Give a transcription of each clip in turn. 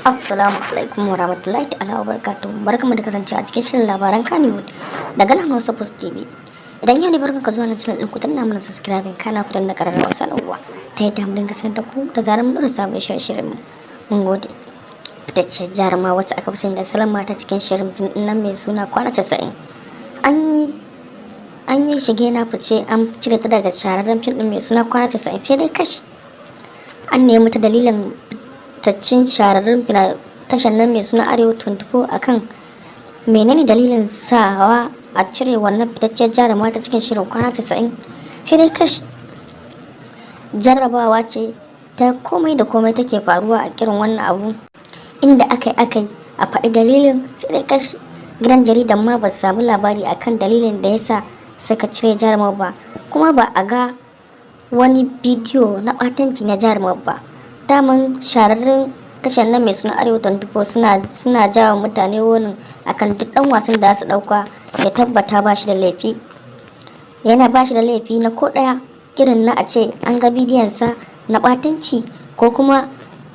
Assalamu alaikum wa rahmatullahi ta'ala wa barakatuhu. Barkamu da kasance a cikin shirin labaran Kannywood daga nan Hausa Post TV. Idan yau ne barkan ka zuwa na channel din ku danna mana subscribe kana ku danna kararrawar sanarwa ta yadda mu dinga sanar da ku da zarar mun dora sabon shirin mu. Mun gode. Fitacce jaruma wacce aka fi sani da Salama ta cikin shirin fim nan mai suna Kwana 90. An yi shige na fice an cire ta daga shahararren fim din mai suna Kwana 90 sai dai kash an nemi ta dalilin taccin shahararrun tashan nan mai suna Arewa 24 akan menene dalilin sawa a cire wannan fitacciyar jaruma ta cikin shirin Kwana 90 sai dai kash jarrabawa ce ta komai da komai take faruwa a kirin wannan abu inda akai a faɗi dalilin sai dai kash gidan jaridan ma ba su samu labari akan dalilin da yasa suka cire jarumar ba, kuma ba a ga wani bidiyo na ɓatanci na jarumar ba. Daman shahararrun tashar nan mai suna Arewa 24 suna jawa mutane wani akan duk dan wasan da su dauka ya tabbata ba shi da laifi, yana ba shi da laifi na ko daya irin na a ce an ga bidiyon sa na batanci ko kuma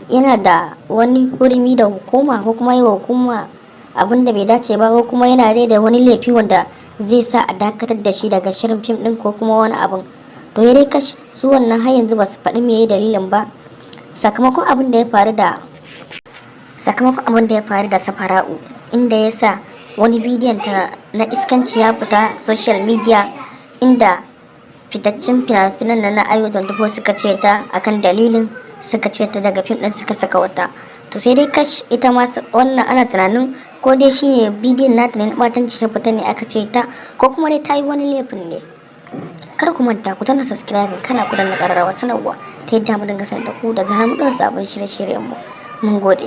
yana da wani hurumi da hukuma ko kuma yi wa hukuma abin da bai dace ba ko kuma yana da wani laifi wanda zai sa a dakatar da shi daga shirin fim din ko kuma wani abin. To ya dai kash su wannan har yanzu ba su faɗi me dalilin ba, sakamakon abin da ya faru da Safara'u, inda ya sa wani bidiyon ta na iskanci ya fita social media inda fitaccen fina-finan na Arewa 24 suka ce ta akan dalilin suka ce ta daga fim din suka saka wata. To sai dai kash ita ma wannan ana tunanin ko dai shine bidiyon nata ne na batanci ta fita ne aka ce ta ko kuma dai ta yi wani laifin ne. Kar ku manta ku danna subscribe kana ku danna ƙararrawar sanarwa ta yadda mu dinga sanar da ku da zarar mu ɗora sabon shirye-shiryen mu. Mun gode.